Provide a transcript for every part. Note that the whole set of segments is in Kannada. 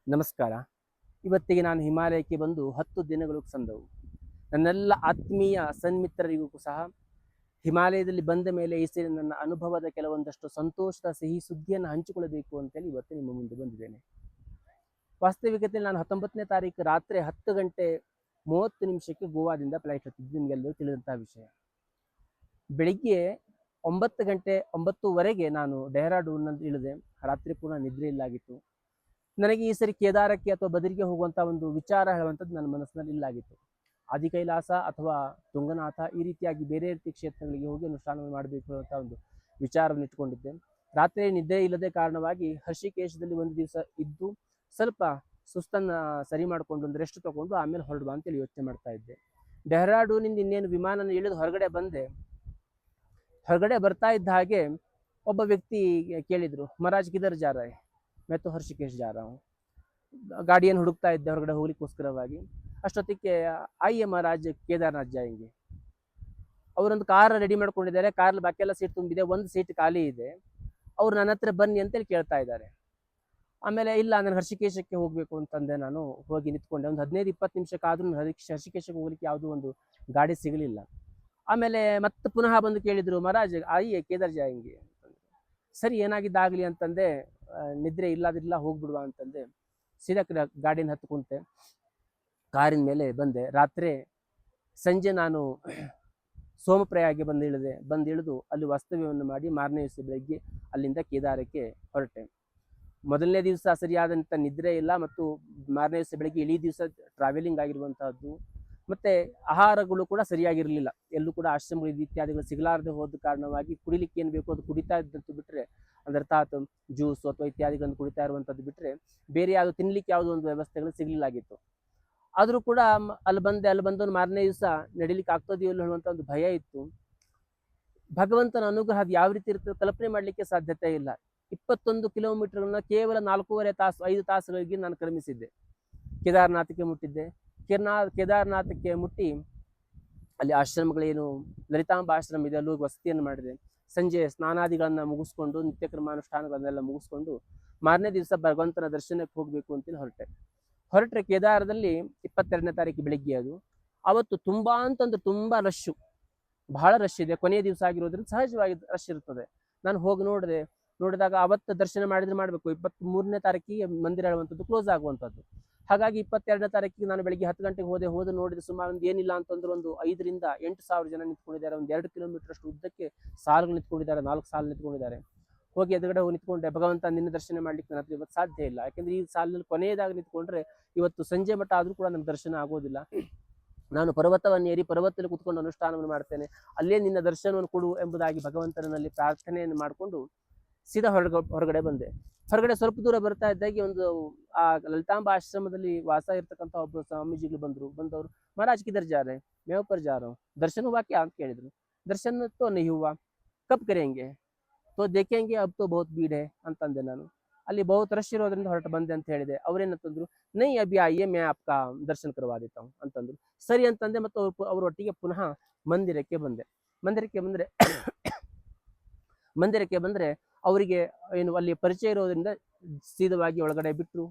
ನಮಸ್ಕಾರ. ಇವತ್ತಿಗೆ ನಾನು ಹಿಮಾಲಯಕ್ಕೆ ಬಂದು 10 ದಿನಗಳು ಸಂದವು. ನನ್ನೆಲ್ಲ ಆತ್ಮೀಯ ಸನ್ಮಿತ್ರರಿಗೂ ಸಹ ಹಿಮಾಲಯದಲ್ಲಿ ಬಂದ ಮೇಲೆ ಈ ಸರಿ ನನ್ನ ಅನುಭವದ ಕೆಲವೊಂದಷ್ಟು ಸಂತೋಷದ ಸಿಹಿ ಸುದ್ದಿಯನ್ನು ಹಂಚಿಕೊಳ್ಳಬೇಕು ಅಂತೇಳಿ ಇವತ್ತು ನಿಮ್ಮ ಮುಂದೆ ಬಂದಿದ್ದೇನೆ. ವಾಸ್ತವಿಕತೆಯಲ್ಲಿ ನಾನು 19ನೇ ತಾರೀಕು ರಾತ್ರಿ 10 ಗಂಟೆ 30 ನಿಮಿಷಕ್ಕೆ ಗೋವಾದಿಂದ ಫ್ಲೈಟ್ ಹತ್ತಿದ್ದು ನಿಮಗೆಲ್ಲರೂ ತಿಳಿದಂತಹ ವಿಷಯ. ಬೆಳಿಗ್ಗೆ 9 ಗಂಟೆ 9:30ಗೆ ನಾನು ಡೆಹ್ರಾಡೂನ್ನಲ್ಲಿ ಇಳಿದೆ. ರಾತ್ರಿ ಪುನಃ ನಿದ್ರೆ ಇಲ್ಲಾಗಿತ್ತು. ನನಗೆ ಈ ಸರಿ ಕೇದಾರಕ್ಕೆ ಅಥವಾ ಬದರಿಗೆ ಹೋಗುವಂಥ ಒಂದು ವಿಚಾರ ಹೇಳುವಂಥದ್ದು ನನ್ನ ಮನಸ್ಸಿನಲ್ಲಿ ಇಲ್ಲಾಗಿತ್ತು. ಆದಿಕೈಲಾಸ ಅಥವಾ ತುಂಗನಾಥ ಈ ರೀತಿಯಾಗಿ ಬೇರೆ ರೀತಿಯ ಕ್ಷೇತ್ರಗಳಿಗೆ ಹೋಗಿ ಅನುಷ್ಠಾನವನ್ನು ಮಾಡಬೇಕು ಅನ್ನುವಂಥ ಒಂದು ವಿಚಾರವನ್ನು ಇಟ್ಕೊಂಡಿದ್ದೆ. ರಾತ್ರಿ ನಿದ್ದೆ ಇಲ್ಲದೆ ಕಾರಣವಾಗಿ ಹರ್ಷಿಕೇಶದಲ್ಲಿ ಒಂದು ದಿವಸ ಇದ್ದು ಸ್ವಲ್ಪ ಸುಸ್ತನ್ನು ಸರಿ ಮಾಡಿಕೊಂಡು ಒಂದು ರೆಸ್ಟ್ ತಗೊಂಡು ಆಮೇಲೆ ಹೊರಡುವ ಅಂತೇಳಿ ಯೋಚನೆ ಮಾಡ್ತಾ ಇದ್ದೆ. ಡೆಹ್ರಾಡೂನಿಂದ ಇನ್ನೇನು ವಿಮಾನನ ಇಳಿದು ಹೊರಗಡೆ ಬಂದೆ. ಹೊರಗಡೆ ಬರ್ತಾ ಇದ್ದ ಹಾಗೆ ಒಬ್ಬ ವ್ಯಕ್ತಿ ಕೇಳಿದರು, ಮಹಾರಾಜ್ ಕಿಧರ್ ಜಾ ರಹೆ? मैं तो हर्षिकेश जा रहा हूँ. ಗಾಡಿಯನ್ನು ಹುಡುಕ್ತಾ ಇದ್ದೆ ಹೊರಗಡೆ ಹೋಗ್ಲಿಕ್ಕೋಸ್ಕರವಾಗಿ. ಅಷ್ಟೊತ್ತಿಗೆ ಆಯ್ಯ ಮಹಾರಾಜ್ ಕೇದಾರ್ನಾಥ್ ಜಾಯಂಗೆ. ಅವರೊಂದು ಕಾರ್ ರೆಡಿ ಮಾಡ್ಕೊಂಡಿದ್ದಾರೆ. ಕಾರಲ್ಲಿ ಬಾಕಿ ಎಲ್ಲ ಸೀಟ್ ತುಂಬಿದೆ, ಒಂದು ಸೀಟ್ ಖಾಲಿ ಇದೆ. ಅವ್ರು ನನ್ನ ಹತ್ರ ಬನ್ನಿ ಅಂತೇಳಿ ಕೇಳ್ತಾ ಇದ್ದಾರೆ. ಆಮೇಲೆ ಇಲ್ಲ, ನಾನು ಹರ್ಷಿಕೇಶಕ್ಕೆ ಹೋಗಬೇಕು ಅಂತಂದೆ. ನಾನು ಹೋಗಿ ನಿಂತ್ಕೊಂಡೆ. ಒಂದು 15-20 ನಿಮಿಷಕ್ಕಾದ್ರೂ ಹರ್ಷಿಕೇಶಕ್ಕೆ ಹೋಗ್ಲಿಕ್ಕೆ ಯಾವುದೂ ಒಂದು ಗಾಡಿ ಸಿಗಲಿಲ್ಲ. ಆಮೇಲೆ ಮತ್ತೆ ಪುನಃ ಬಂದು ಕೇಳಿದ್ರು, ಮಹಾರಾಜ್ ಆಯ್ಯೆ ಕೇದಾರ್ ಜಾಯಂಗೆ ಅಂತಂದ್ರೆ. ಸರಿ, ಏನಾಗಿದ್ದಾಗಲಿ ಅಂತಂದೆ. ನಿದ್ರೆ ಇಲ್ಲದಿಲ್ಲ, ಹೋಗ್ಬಿಡುವ ಅಂತಂದೆ. ಸೀದಾ ಗಾಡಿನ ಹತ್ತು ಕುಂತೆ, ಕಾರಿನ ಮೇಲೆ ಬಂದೆ. ರಾತ್ರಿ ಸಂಜೆ ನಾನು ಸೋಮಪ್ರಯಾಗೆ ಬಂದಿಳಿದು ಅಲ್ಲಿ ವಾಸ್ತವ್ಯವನ್ನು ಮಾಡಿ ಮಾರನೇ ದಿವಸ ಬೆಳಗ್ಗೆ ಅಲ್ಲಿಂದ ಕೇದಾರಕ್ಕೆ ಹೊರಟೆ. ಮೊದಲನೇ ದಿವಸ ಸರಿಯಾದಂಥ ನಿದ್ರೆ ಇಲ್ಲ, ಮತ್ತು ಮಾರನೇ ದಿವಸ ಬೆಳಗ್ಗೆ ಇಡೀ ದಿವಸ ಟ್ರಾವೆಲಿಂಗ್ ಆಗಿರುವಂತಹದ್ದು. ಮತ್ತೆ ಆಹಾರಗಳು ಕೂಡ ಸರಿಯಾಗಿರಲಿಲ್ಲ. ಎಲ್ಲೂ ಕೂಡ ಆಶ್ರಮಗಳು ಇತ್ಯಾದಿಗಳು ಸಿಗಲಾರದೆ ಹೋದ ಕಾರಣವಾಗಿ ಕುಡಿಲಿಕ್ಕೆ ಏನು ಬೇಕೋ ಅದು ಕುಡಿತಾ ಇದ್ದಂತ ಬಿಟ್ಟರೆ, ಅದರ್ಥಾತ್ ಜ್ಯೂಸು ಅಥವಾ ಇತ್ಯಾದಿಗಳನ್ನು ಕುಡಿತಾ ಇರುವಂಥದ್ದು ಬಿಟ್ಟರೆ ಬೇರೆ ಯಾವುದು ತಿನ್ನಲಿಕ್ಕೆ ಯಾವುದೋ ಒಂದು ವ್ಯವಸ್ಥೆಗಳು ಸಿಗಲಿಲ್ಲಾಗಿತ್ತು. ಆದರೂ ಕೂಡ ಅಲ್ಲಿ ಬಂದವನು ಮಾರನೇ ದಿವಸ ನಡಿಲಿಕ್ಕೆ ಆಗ್ತದೆಯೋ ಇಲ್ಲ ಹೇಳುವಂಥ ಒಂದು ಭಯ ಇತ್ತು. ಭಗವಂತನ ಅನುಗ್ರಹ ಅದು ಯಾವ ರೀತಿ ಇರ್ತದೆ ಕಲ್ಪನೆ ಮಾಡಲಿಕ್ಕೆ ಸಾಧ್ಯತೆ ಇಲ್ಲ. 21 ಕಿಲೋಮೀಟರ್ಗಳನ್ನ ಕೇವಲ 4.5 ತಾಸು 5 ತಾಸುಗಳಿಗೆ ನಾನು ಕ್ರಮಿಸಿದ್ದೆ. ಕೇದಾರನಾಥಕ್ಕೆ ಮುಟ್ಟಿದ್ದೆ. ಕೇದಾರನಾಥಕ್ಕೆ ಮುಟ್ಟಿ ಅಲ್ಲಿ ಆಶ್ರಮಗಳೇನು ಲಲಿತಾಂಬ ಆಶ್ರಮ ಇದೆ, ಅಲ್ಲಿ ಹೋಗಿ ವಸತಿಯನ್ನು ಮಾಡಿದೆ. ಸಂಜೆ ಸ್ನಾನಾದಿಗಳನ್ನು ಮುಗಿಸ್ಕೊಂಡು ನಿತ್ಯ ಕ್ರಮಾನುಷ್ಠಾನಗಳನ್ನೆಲ್ಲ ಮುಗಿಸ್ಕೊಂಡು ಮಾರನೇ ದಿವಸ ಭಗವಂತನ ದರ್ಶನಕ್ಕೆ ಹೋಗಬೇಕು ಅಂತೇಳಿ ಹೊರಟ್ರೆ ಕೇದಾರದಲ್ಲಿ 22ನೇ ತಾರೀಕು ಬೆಳಿಗ್ಗೆ ಅದು. ಅವತ್ತು ತುಂಬಾ ಅಂತಂದ್ರೆ ತುಂಬಾ ರಶ್ಶು, ಬಹಳ ರಶ್ ಇದೆ. ಕೊನೆಯ ದಿವಸ ಆಗಿರೋದ್ರಿಂದ ಸಹಜವಾಗಿ ರಶ್ ಇರ್ತದೆ. ನಾನು ಹೋಗಿ ನೋಡಿದಾಗ ಅವತ್ತು ದರ್ಶನ ಮಾಡಬೇಕು. 23ನೇ ತಾರೀಕಿಗೆ ಮಂದಿರ ಹೇಳುವಂಥದ್ದು ಕ್ಲೋಸ್ ಆಗುವಂಥದ್ದು. ಹಾಗಾಗಿ 22ನೇ ತಾರೀಕಿಗೆ ನಾನು ಬೆಳಿಗ್ಗೆ 10 ಗಂಟೆಗೆ ಹೋದೆ. ನೋಡಿದ ಸುಮಾರು ಒಂದು ಏನಿಲ್ಲ ಅಂತಂದ್ರೆ ಒಂದು 5,000 to 8,000 ಜನ ನಿಂತ್ಕೊಂಡಿದ್ದಾರೆ. ಒಂದು 2 ಕಿಲೋಮೀಟರ್ ಅಷ್ಟು ಉದ್ದಕ್ಕೆ ಸಾಲುಗಳು ನಿಂತ್ಕೊಂಡಿದ್ದಾರೆ, 4 ಸಾಲು ನಿಂತ್ಕೊಂಡಿದ್ದಾರೆ. ಹೋಗಿ ಎದುರುಗಡೆ ಹೋಗಿ ನಿಂತ್ಕೊಂಡೆ. ಭಗವಂತ ನಿನ್ನ ದರ್ಶನ ಮಾಡ್ಲಿಕ್ಕೆ ನನ್ನ ಹತ್ರ ಇವತ್ತು ಸಾಧ್ಯ ಇಲ್ಲ, ಯಾಕೆಂದ್ರೆ ಈ ಸಾಲಿನಲ್ಲಿ ಕೊನೆಯದಾಗಿ ನಿಂತ್ಕೊಂಡ್ರೆ ಇವತ್ತು ಸಂಜೆ ಮಟ್ಟ ಆದರೂ ಕೂಡ ನನ್ನ ದರ್ಶನ ಆಗೋದಿಲ್ಲ. ನಾನು ಪರ್ವತವನ್ನು ಏರಿ ಪರ್ವತದಲ್ಲಿ ಕುತ್ಕೊಂಡು ಅನುಷ್ಠಾನವನ್ನು ಮಾಡ್ತೇನೆ, ಅಲ್ಲೇ ನಿನ್ನ ದರ್ಶನವನ್ನು ಕೊಡು ಎಂಬುದಾಗಿ ಭಗವಂತನಲ್ಲಿ ಪ್ರಾರ್ಥನೆಯನ್ನು ಮಾಡಿಕೊಂಡು ಸೀದಾ ಹೊರಗಡೆ ಬಂದೆ. ಹೊರಗಡೆ ಸ್ವಲ್ಪ ದೂರ ಬರ್ತಾ ಇದ್ದಾಗೆ ಒಂದು ಆ ಲಲಿತಾಂಬ ಆಶ್ರಮದಲ್ಲಿ ವಾಸ ಇರ್ತಕ್ಕಂಥ ಒಬ್ಬ ಸ್ವಾಮೀಜಿಗಳು ಬಂದವರು, ಮಹಾರಾಜ್ ಕಿಧರ್ ಜಾ ರಹೆ? मैं ऊपर जा रहा हूँ. दर्शन हुआ क्या ಅಂತ ಕೇಳಿದ್ರು. ದರ್ಶನ್ तो नहीं हुआ, कब करेंगे? तो देखेंगे, अब तो बहुत भीड़ है ಅಂತಂದೆ ನಾನು. ಅಲ್ಲಿ ಬಹುತ್ ರಶ್ ಇರೋದ್ರಿಂದ ಹೊರಟು ಬಂದೆ ಅಂತ ಹೇಳಿದೆ. ಅವ್ರೇನಂತಂದ್ರು, ನೈ ಅಭಿ ಆಯಿಯೇ ಮೈ ಆಪ್ಕಾ ದರ್ಶನ್ ಕರ್ವಾ ದೇತಾ ಹೂಂ ಅಂತಂದ್ರು. ಸರಿ ಅಂತಂದೆ. ಮತ್ತು ಅವರೊಟ್ಟಿಗೆ ಪುನಃ ಮಂದಿರಕ್ಕೆ ಬಂದೆ. ಮಂದಿರಕ್ಕೆ ಬಂದ್ರೆ ಅವರಿಗೆ ಏನು ಅಲ್ಲಿ ಪರಿಚಯ ಇರೋದ್ರಿಂದ ಸೀದವಾಗಿ ಒಳಗಡೆ ಬಿಟ್ಟು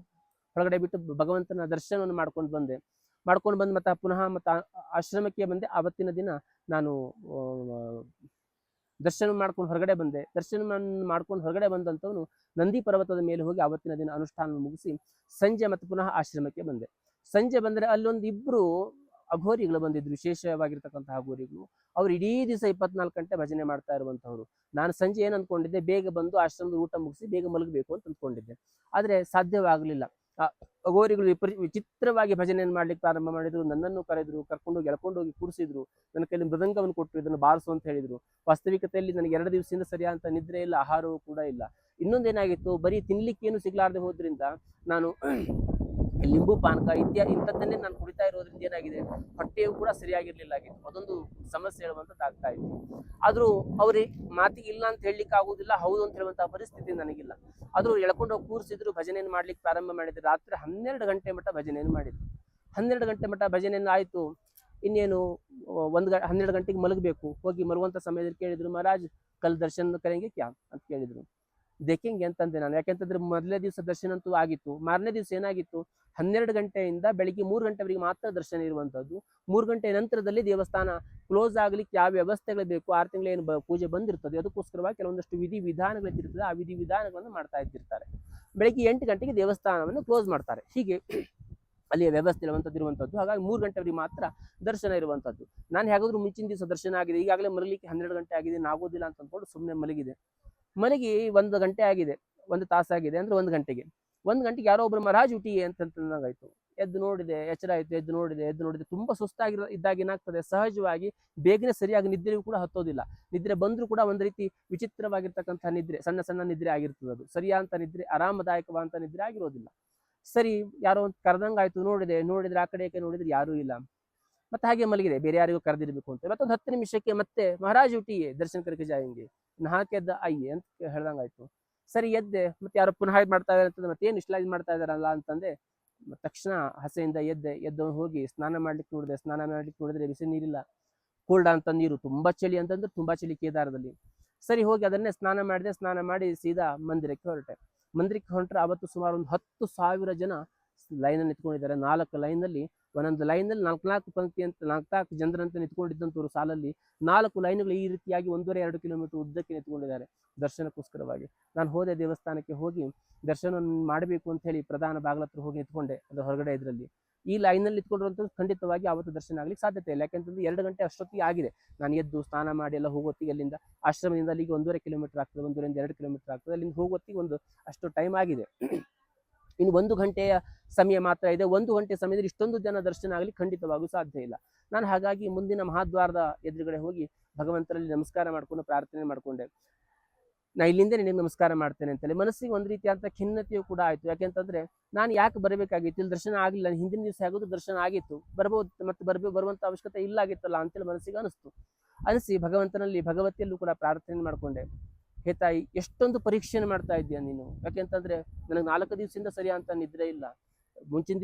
ಭಗವಂತನ ದರ್ಶನವನ್ನು ಮಾಡ್ಕೊಂಡು ಬಂದು ಮತ್ತೆ ಪುನಃ ಮತ್ತೆ ಆಶ್ರಮಕ್ಕೆ ಬಂದೆ. ಆವತ್ತಿನ ದಿನ ನಾನು ದರ್ಶನ ಮಾಡ್ಕೊಂಡು ಹೊರಗಡೆ ಬಂದಂಥವನು ನಂದಿ ಪರ್ವತದ ಮೇಲೆ ಹೋಗಿ ಆವತ್ತಿನ ದಿನ ಅನುಷ್ಠಾನ ಮುಗಿಸಿ ಸಂಜೆ ಮತ್ತೆ ಪುನಃ ಆಶ್ರಮಕ್ಕೆ ಬಂದೆ. ಸಂಜೆ ಬಂದರೆ ಅಲ್ಲೊಂದು ಇಬ್ರು ಅಘೋರಿಗಳು ಬಂದಿದ್ರು, ವಿಶೇಷವಾಗಿರ್ತಕ್ಕಂತಹ ಅಘೋರಿಗಳು. ಅವ್ರು ಇಡೀ ದಿವಸ 24 ಗಂಟೆ ಭಜನೆ ಮಾಡ್ತಾ ಇರುವಂತವ್ರು. ನಾನು ಸಂಜೆ ಏನು ಅಂದ್ಕೊಂಡಿದ್ದೆ, ಬೇಗ ಬಂದು ಆಶ್ರಮದ ಊಟ ಮುಗಿಸಿ ಬೇಗ ಮಲಗಬೇಕು ಅಂತ ಅಂದ್ಕೊಂಡಿದ್ದೆ. ಆದರೆ ಸಾಧ್ಯವಾಗಲಿಲ್ಲ. ಅಘೋರಿಗಳು ವಿಚಿತ್ರವಾಗಿ ಭಜನೆಯನ್ನು ಮಾಡ್ಲಿಕ್ಕೆ ಪ್ರಾರಂಭ ಮಾಡಿದ್ರು. ನನ್ನನ್ನು ಕರ್ಕೊಂಡೋಗಿ ಎಳ್ಕೊಂಡೋಗಿ ಕೂರಿಸಿದ್ರು. ನನ್ನ ಕೈಯಲ್ಲಿ ಮೃದಂಗವನ್ನು ಕೊಟ್ಟರು, ಇದನ್ನು ಬಾರಿಸು ಅಂತ ಹೇಳಿದ್ರು. ವಾಸ್ತವಿಕತೆಯಲ್ಲಿ ನನಗೆ 2 ದಿವಸದಿಂದ ಸರಿಯಾದಂತ ನಿದ್ರೆ ಇಲ್ಲ, ಆಹಾರವೂ ಕೂಡ ಇಲ್ಲ. ಇನ್ನೊಂದೇನಾಗಿತ್ತು, ಬರೀ ತಿನ್ಲಿಕ್ಕೇನು ಸಿಗ್ಲಾರ್ದೆ ಹೋದ್ರಿಂದ ನಾನು ಲಿಂಬು ಪಾನಕ ಇಂಥದ್ದನ್ನೇ ನಾನು ಕುಡಿತಾ ಇರೋದ್ರಿಂದ ಏನಾಗಿದೆ, ಹೊಟ್ಟೆಯೂ ಕೂಡ ಸರಿಯಾಗಿರ್ಲಿಲ್ಲ ಆಗಿತ್ತು. ಅದೊಂದು ಸಮಸ್ಯೆ ಹೇಳುವಂಥದ್ದು ಆಗ್ತಾ ಇತ್ತು. ಆದ್ರೂ ಅವ್ರಿಗೆ ಮಾತಿಗೆ ಇಲ್ಲ ಅಂತ ಹೇಳಲಿಕ್ಕೆ ಆಗುದಿಲ್ಲ, ಹೌದು ಅಂತ ಹೇಳುವಂತಹ ಪರಿಸ್ಥಿತಿ ನನಗಿಲ್ಲ. ಆದ್ರೂ ಎಳ್ಕೊಂಡೋಗಿ ಕೂರಿಸಿದ್ರು, ಭಜನೆಯನ್ನು ಮಾಡ್ಲಿಕ್ಕೆ ಪ್ರಾರಂಭ ಮಾಡಿದ್ರು. ರಾತ್ರಿ 12 ಗಂಟೆ ಮಟ್ಟ ಭಜನೆಯನ್ನು ಮಾಡಿದ್ರು. 12 ಗಂಟೆ ಮಟ್ಟ ಭಜನೆಯನ್ನು ಆಯಿತು. ಇನ್ನೇನು 12 ಗಂಟೆಗೆ ಮಲಗಬೇಕು. ಹೋಗಿ ಮಲಗುವಂಥ ಸಮಯದಲ್ಲಿ ಕೇಳಿದ್ರು, ಮಹಾರಾಜ್ ಕಲ್ ದರ್ಶನ ಕರೆಂಗೆ ಕ್ಯಾ ಅಂತ ಕೇಳಿದ್ರು. ದೇಖೆಂಗೆ ಅಂತಂದೆ ನಾನು. ಯಾಕೆಂತಂದ್ರೆ ಮೊದಲನೇ ದಿವಸ ದರ್ಶನ ಅಂತೂ ಆಗಿತ್ತು. ಮಾರನೇ ದಿವಸ ಏನಾಗಿತ್ತು, 12 ಗಂಟೆಯಿಂದ ಬೆಳಿಗ್ಗೆ 3 ಗಂಟೆವರೆಗೆ ಮಾತ್ರ ದರ್ಶನ ಇರುವಂತದ್ದು. 3 ಗಂಟೆ ನಂತರದಲ್ಲಿ ದೇವಸ್ಥಾನ ಕ್ಲೋಸ್ ಆಗ್ಲಿಕ್ಕೆ ಯಾವ ವ್ಯವಸ್ಥೆಗಳು ಬೇಕು, 6 ತಿಂಗಳ ಏನು ಪೂಜೆ ಬಂದಿರ್ತದೆ ಅದಕ್ಕೋಸ್ಕರವಾಗಿ ಕೆಲವೊಂದಷ್ಟು ವಿಧಿ ವಿಧಾನಗಳಿರ್ತದೆ. ಆ ವಿಧಿ ವಿಧಾನಗಳನ್ನು ಮಾಡ್ತಾ ಇದ್ದಿರ್ತಾರೆ. ಬೆಳಿಗ್ಗೆ 8 ಗಂಟೆಗೆ ದೇವಸ್ಥಾನವನ್ನು ಕ್ಲೋಸ್ ಮಾಡ್ತಾರೆ. ಹೀಗೆ ಅಲ್ಲಿಯ ವ್ಯವಸ್ಥೆ ಇರುವಂಥದ್ದು. ಹಾಗಾಗಿ 3 ಗಂಟೆವರೆಗೆ ಮಾತ್ರ ದರ್ಶನ ಇರುವಂಥದ್ದು. ನಾನು ಹೇಗಾದ್ರೂ ಮುಂಚಿನ ದಿವಸ ದರ್ಶನ ಆಗಿದೆ, ಈಗಾಗಲೇ ಮಲಗಲಿಕ್ಕೆ 12 ಗಂಟೆ ಆಗಿದೆ, ಆಗೋದಿಲ್ಲ ಅಂತ ಅಂದ್ಕೊಂಡು ಸುಮ್ಮನೆ ಮಲಗಿ 1 ಗಂಟೆ ಆಗಿದೆ, 1 ತಾಸಾಗಿದೆ ಅಂದ್ರೆ 1 ಗಂಟೆಗೆ 1 ಗಂಟೆಗೆ ಯಾರೋ ಒಬ್ರು ಮಹಾರಾಜ್ ಊಟಿಗೆ ಅಂತಂದಂಗಾಯ್ತು. ಎದ್ದು ನೋಡಿದೆ, ಎಚ್ಚರ ಆಯ್ತು, ಎದ್ದು ನೋಡಿದೆ ತುಂಬಾ ಇದ್ದಾಗ ಏನಾಗ್ತದೆ, ಸಹಜವಾಗಿ ಬೇಗನೆ ಸರಿಯಾಗಿ ನಿದ್ರೆಯೂ ಕೂಡ ಹತ್ತೋದಿಲ್ಲ. ನಿದ್ರೆ ಬಂದ್ರೂ ಕೂಡ ಒಂದು ರೀತಿ ವಿಚಿತ್ರವಾಗಿರ್ತಕ್ಕಂಥ ನಿದ್ರೆ, ಸಣ್ಣ ನಿದ್ರೆ ಆಗಿರ್ತದೆ. ಅದು ಸರಿಯಾದ ನಿದ್ರೆ, ಆರಾಮದಾಯಕವಾದಂತ ನಿದ್ರೆ ಆಗಿರೋದಿಲ್ಲ. ಸರಿ, ಯಾರೋ ಒಂದು ಕರೆದಂಗಾಯ್ತು, ನೋಡಿದ್ರೆ ಆ ಕಡೆಗೆ ನೋಡಿದ್ರೆ ಯಾರೂ ಇಲ್ಲ. ಮತ್ತೆ ಹಾಗೆ ಮಲಗಿದೆ, ಬೇರೆ ಯಾರಿಗೂ ಕರೆದಿರ್ಬೇಕು ಅಂತ. ಮತ್ತೊಂದು 10 ನಿಮಿಷಕ್ಕೆ ಮತ್ತೆ ಮಹಾರಾಜ್ ಊಟಿಗೆ ದರ್ಶನ ಕರ್ಕೆ ಜಾಯಂಗೆ, ನಹಾಕೆ ಎದ್ದ ಅಯ್ಯೆ ಅಂತ ಹೇಳ್ದಂಗಾಯ್ತು. ಸರಿ ಎದ್ದೆ, ಮತ್ತೆ ಯಾರೋ ಪುನಃ ಇದು ಮಾಡ್ತಾ ಇದಾರೆ ಅಂತಂದ್ರೆ, ಮತ್ತೆ ಏನು ಇಷ್ಟ ಇದು ಮಾಡ್ತಾ ಇದಾರಲ್ಲ ಅಂತಂದೆ. ತಕ್ಷಣ ಹಸೆಯಿಂದ ಎದ್ದು ಹೋಗಿ ಸ್ನಾನ ಮಾಡ್ಲಿಕ್ಕೆ ನೋಡಿದ್ರೆ ಬಿಸಿ ನೀರಿಲ್ಲ, ಕೋಲ್ಡ್ ಅಂತ ನೀರು, ತುಂಬಾ ಚಳಿ ಅಂತಂದ್ರೆ ತುಂಬಾ ಚಳಿ ಕೇದಾರದಲ್ಲಿ. ಸರಿ, ಹೋಗಿ ಅದನ್ನೇ ಸ್ನಾನ ಮಾಡಿ ಸೀದಾ ಮಂದಿರಕ್ಕೆ ಹೊರಟ್ರೆ ಅವತ್ತು ಸುಮಾರು ಒಂದು 10,000 ಜನ ಲೈನಲ್ಲಿ ನಿಂತ್ಕೊಂಡಿದ್ದಾರೆ. 4 ಲೈನಲ್ಲಿ, ಒಂದೊಂದು ಲೈನಲ್ಲಿ 4 ಪಂಕ್ತಿ ಅಂತ 4 ಜನರಂತೆ ನಿಂತ್ಕೊಂಡಿದ್ದಂಥವ್ರು ಸಾಲಲ್ಲಿ 4 ಲೈನ್ಗಳು ಈ ರೀತಿಯಾಗಿ 1.5-2 ಕಿಲೋಮೀಟರ್ ಉದ್ದಕ್ಕೆ ನಿಂತ್ಕೊಂಡಿದ್ದಾರೆ ದರ್ಶನಕ್ಕೋಸ್ಕರವಾಗಿ. ನಾನು ಹೋದೆ, ದೇವಸ್ಥಾನಕ್ಕೆ ಹೋಗಿ ದರ್ಶನ ಮಾಡಬೇಕು ಅಂತ ಹೇಳಿ ಪ್ರಧಾನ ಬಾಗಿಲತ್ರ ಹೋಗಿ ನಿಂತ್ಕೊಂಡೆ, ಅದು ಹೊರಗಡೆ ಇದರಲ್ಲಿ. ಈ ಲೈನಲ್ಲಿ ನಿಂತ್ಕೊಂಡಿರುವಂಥದ್ದು ಖಂಡಿತವಾಗಿ ಅವತ್ತು ದರ್ಶನ ಆಗ್ಲಿಕ್ಕೆ ಸಾಧ್ಯತೆ ಇಲ್ಲ. ಯಾಕೆಂತಂದ್ರೆ 2 ಗಂಟೆ ಅಷ್ಟೊತ್ತಿಗೆ ಆಗಿದೆ. ನಾನು ಎದ್ದು ಸ್ನಾನ ಮಾಡಿ ಎಲ್ಲ ಹೋಗೋತ್ತಿಗೆ ಅಲ್ಲಿಂದ ಆಶ್ರಮದಿಂದ ಅಲ್ಲಿಗೆ 1.5 ಕಿಲೋಮೀಟರ್ ಆಗ್ತದೆ, 1.5-2 ಕಿಲೋಮೀಟರ್ ಆಗ್ತದೆ. ಅಲ್ಲಿಂದ ಹೋಗೋತ್ತಿಗೆ ಒಂದು ಅಷ್ಟು ಟೈಮ್ ಆಗಿದೆ. ಇನ್ನು 1 ಗಂಟೆಯ ಸಮಯ ಮಾತ್ರ ಇದೆ. 1 ಗಂಟೆ ಸಮಯದಲ್ಲಿ ಇಷ್ಟೊಂದು ಜನ ದರ್ಶನ ಆಗಲಿ ಖಂಡಿತವಾಗೂ ಸಾಧ್ಯ ಇಲ್ಲ. ನಾನು ಹಾಗಾಗಿ ಮುಂದಿನ ಮಹಾದ್ವಾರದ ಎದುರುಗಡೆ ಹೋಗಿ ಭಗವಂತರಲ್ಲಿ ನಮಸ್ಕಾರ ಮಾಡ್ಕೊಂಡು ಪ್ರಾರ್ಥನೆ ಮಾಡ್ಕೊಂಡೆ. ನಾ ಇಲ್ಲಿಂದ ನಿನಗೆ ನಮಸ್ಕಾರ ಮಾಡ್ತೇನೆ ಅಂತೇಳಿ ಮನಸ್ಸಿಗೆ ಒಂದು ರೀತಿಯಾದಂಥ ಖಿನ್ನತೆಯೂ ಕೂಡ ಆಯ್ತು. ಯಾಕೆಂತಂದ್ರೆ ನಾನು ಯಾಕೆ ಬರಬೇಕಾಗಿತ್ತು, ಇಲ್ಲಿ ದರ್ಶನ ಆಗಲಿಲ್ಲ, ಹಿಂದಿನ ದಿವಸ ಆಗೋದು ದರ್ಶನ ಆಗಿತ್ತು, ಮತ್ತೆ ಬರುವಂತ ಅವಶ್ಯಕತೆ ಇಲ್ಲ ಆಗಿತ್ತಲ್ಲ ಅಂತೇಳಿ ಮನಸ್ಸಿಗೆ ಅನಿಸಿ ಭಗವಂತನಲ್ಲಿ ಭಗವತಿಯಲ್ಲೂ ಕೂಡ ಪ್ರಾರ್ಥನೆ ಮಾಡ್ಕೊಂಡೆ. ಹೇ ತಾಯಿ, ಎಷ್ಟೊಂದು ಪರೀಕ್ಷೆಯನ್ನು ಮಾಡ್ತಾ ಇದ್ದೀಯ ನೀನು. ಯಾಕೆಂತಂದ್ರೆ ನನಗೆ 4 ದಿವಸದಿಂದ ಸರಿಯಾದಂತ ನಿದ್ರೆ ಇಲ್ಲ. ಮುಂಚಿನ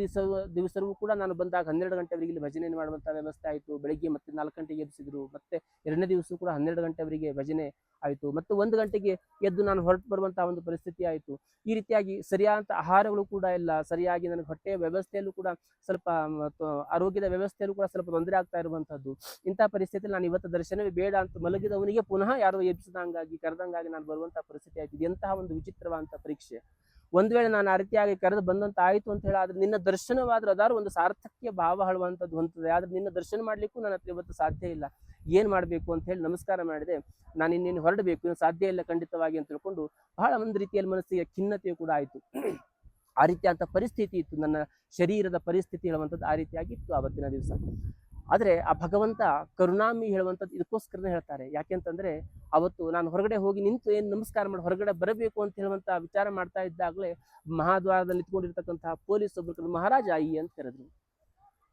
ದಿವಸವೂ ಕೂಡ ನಾನು ಬಂದಾಗ 12 ಗಂಟೆವರೆಗೆ ಇಲ್ಲಿ ಭಜನೆ ಮಾಡುವಂತ ವ್ಯವಸ್ಥೆ ಆಯಿತು. ಬೆಳಿಗ್ಗೆ ಮತ್ತೆ 4 ಗಂಟೆಗೆ ಎಬ್ಬಿಸಿದ್ರು. ಮತ್ತೆ 2ನೇ ದಿವಸ ಕೂಡ 12 ಗಂಟೆವರೆಗೆ ಭಜನೆ ಆಯಿತು. ಮತ್ತು 1 ಗಂಟೆಗೆ ಎದ್ದು ನಾನು ಹೊರಟು ಬರುವಂತಹ ಒಂದು ಪರಿಸ್ಥಿತಿ ಆಯಿತು. ಈ ರೀತಿಯಾಗಿ ಸರಿಯಾದಂತ ಆಹಾರಗಳು ಕೂಡ ಇಲ್ಲ, ಸರಿಯಾಗಿ ನನಗೆ ಹೊಟ್ಟೆಯ ವ್ಯವಸ್ಥೆಯಲ್ಲೂ ಕೂಡ ಸ್ವಲ್ಪ ಆರೋಗ್ಯದ ವ್ಯವಸ್ಥೆಯಲ್ಲೂ ಕೂಡ ಸ್ವಲ್ಪ ತೊಂದರೆ ಆಗ್ತಾ ಇರುವಂತದ್ದು. ಇಂತಹ ಪರಿಸ್ಥಿತಿಯಲ್ಲಿ ನಾನು ಇವತ್ತು ದರ್ಶನವೇ ಬೇಡ ಅಂತ ಮಲಗಿದವನಿಗೆ ಪುನಃ ಯಾರೋ ಎಬ್ಬಿಸಿದಂಗಾಗಿ ಕರೆದಂಗಾಗಿ ನಾನು ಬರುವಂತಹ ಪರಿಸ್ಥಿತಿ ಆಯ್ತು. ಎಂತಹ ಒಂದು ವಿಚಿತ್ರವಾದಂತಹ ಪರೀಕ್ಷೆ. ಒಂದ್ ವೇಳೆ ನಾನು ಆ ರೀತಿಯಾಗಿ ಕರೆದು ಬಂದಂತ ಆಯ್ತು ಅಂತ ಹೇಳಿ, ಆದ್ರೆ ನಿನ್ನ ದರ್ಶನವಾದ್ರೆ ಅದಾರು ಒಂದು ಸಾರ್ಥಕ್ಯ ಭಾವ ಹಳುವಂಥದ್ದು ಹೊಂತದೆ. ಆದ್ರೆ ನಿನ್ನ ದರ್ಶನ ಮಾಡ್ಲಿಕ್ಕೂ ನನ್ನ ಹತ್ರ ಇವತ್ತು ಸಾಧ್ಯ ಇಲ್ಲ. ಏನ್ ಮಾಡ್ಬೇಕು ಅಂತ ಹೇಳಿ ನಮಸ್ಕಾರ ಮಾಡಿದೆ. ನಾನು ಇನ್ನೇನು ಹೊರಡಬೇಕು, ಸಾಧ್ಯ ಇಲ್ಲ ಖಂಡಿತವಾಗಿ ಅಂತ ತಿಳ್ಕೊಂಡು ಬಹಳ ಒಂದು ರೀತಿಯಲ್ಲಿ ಮನಸ್ಸಿಗೆ ಖಿನ್ನತೆಯೂ ಕೂಡ ಆಯ್ತು. ಆ ರೀತಿಯಾದಂಥ ಪರಿಸ್ಥಿತಿ ಇತ್ತು, ನನ್ನ ಶರೀರದ ಪರಿಸ್ಥಿತಿ ಹೇಳುವಂಥದ್ದು ಆ ರೀತಿಯಾಗಿತ್ತು ಆವತ್ತಿನ ದಿವಸ. ಆದ್ರೆ ಆ ಭಗವಂತ ಕರುಣಾಮಿ ಹೇಳುವಂಥದ್ದು ಇದಕ್ಕೋಸ್ಕರನೇ ಹೇಳ್ತಾರೆ. ಯಾಕೆಂತಂದ್ರೆ ಅವತ್ತು ನಾನು ಹೊರಗಡೆ ಹೋಗಿ ನಿಂತು ಏನು ನಮಸ್ಕಾರ ಮಾಡಿ ಹೊರಗಡೆ ಬರಬೇಕು ಅಂತ ಹೇಳುವಂತ ವಿಚಾರ ಮಾಡ್ತಾ ಇದ್ದಾಗಲೇ ಮಹಾದ್ವಾರದಲ್ಲಿ ನಿಂತ್ಕೊಂಡಿರ್ತಕ್ಕಂತಹ ಪೊಲೀಸ್ ಒಬ್ರು ಮಹಾರಾಜ ಆಯಿ ಅಂತ ಕರೆದ್ರು.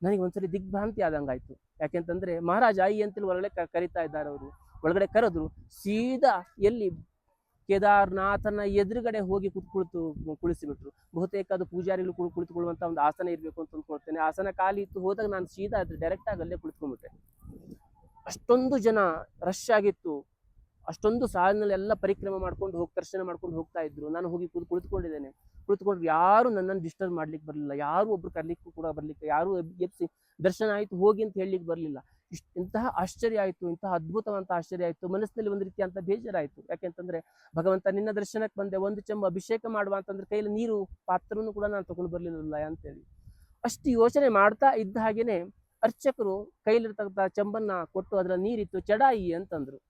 ನನಗೆ ಒಂದ್ಸರಿ ದಿಗ್ಭ್ರಾಂತಿ ಆದಂಗಾಯ್ತು. ಯಾಕೆಂತಂದ್ರೆ ಮಹಾರಾಜ ಆಯಿ ಅಂತೇಳಿ ಒಳಗಡೆ ಕರಿತಾ ಇದ್ದಾರೆ. ಅವರು ಒಳಗಡೆ ಕರೆದ್ರು. ಸೀದಾ ಎಲ್ಲಿ ಕೇದಾರನಾಥನ ಎದುರುಗಡೆ ಹೋಗಿ ಕುಳಿಸಿಬಿಟ್ರು. ಬಹುತೇಕ ಅದು ಪೂಜಾರಿಗಳು ಕುಳಿತುಕೊಳ್ಳುವಂತ ಒಂದು ಆಸನ ಇರಬೇಕು ಅಂತ ಅಂದ್ಕೊಳ್ತೇನೆ. ಆಸನ ಖಾಲಿ ಇತ್ತು. ಹೋದಾಗ ನಾನು ಸೀದಾ ಡೈರೆಕ್ಟ್ ಆಗಿ ಅಲ್ಲೇ ಕುಳಿತುಕೊಂಡ್ಬಿಟ್ಟೆ. ಅಷ್ಟೊಂದು ಜನ ರಶ್ ಆಗಿತ್ತು. ಅಷ್ಟೊಂದು ಸಾಲಿನಲ್ಲಿ ಎಲ್ಲ ಪರಿಕ್ರಮ ಮಾಡ್ಕೊಂಡು ದರ್ಶನ ಮಾಡ್ಕೊಂಡು ಹೋಗ್ತಾ ಇದ್ರು. ನಾನು ಹೋಗಿ ಕುಳಿತುಕೊಂಡಿದ್ದೇನೆ. ಕುಳಿತುಕೊಂಡ್ರು. ಯಾರು ನನ್ನನ್ನು ಡಿಸ್ಟರ್ಬ್ ಮಾಡ್ಲಿಕ್ಕೆ ಬರಲಿಲ್ಲ. ಯಾರು ಒಬ್ರು ಕರ್ಲಿಕ್ಕೂ ಕೂಡ ಬರ್ಲಿಕ್ಕೆ, ಯಾರು ಎಬ್ಸಿ ದರ್ಶನ ಆಯ್ತು ಹೋಗಿ ಅಂತ ಹೇಳಲಿಕ್ಕೆ ಬರಲಿಲ್ಲ. ಇಂತಹ ಆಶ್ಚರ್ಯ ಆಯ್ತು, ಇಂತಹ ಅದ್ಭುತವಂತ ಆಶ್ಚರ್ಯ ಆಯ್ತು. ಮನಸ್ಸಿನಲ್ಲಿ ಒಂದು ರೀತಿ ಅಂತ ಬೇಜಾರಾಯ್ತು. ಯಾಕೆಂತಂದ್ರೆ ಭಗವಂತ ನಿನ್ನ ದರ್ಶನಕ್ಕೆ ಬಂದೆ, ಒಂದು ಚೆಂಬು ಅಭಿಷೇಕ ಮಾಡುವ ಅಂತಂದ್ರೆ ಕೈಯಲ್ಲಿ ನೀರು ಪಾತ್ರನೂ ಕೂಡ ನಾನು ತಗೊಂಡು ಬರ್ಲಿಲ್ಲ ಅಂತೇಳಿ ಅಷ್ಟು ಯೋಚನೆ ಮಾಡ್ತಾ ಇದ್ದ ಹಾಗೇನೆ ಅರ್ಚಕರು ಕೈಲಿರ್ತಕ್ಕಂಥ ಚೆಂಬನ್ನ ಕೊಟ್ಟು ಅದರ ನೀರಿತ್ತು, ಚಡಾಯಿ ಅಂತಂದ್ರು.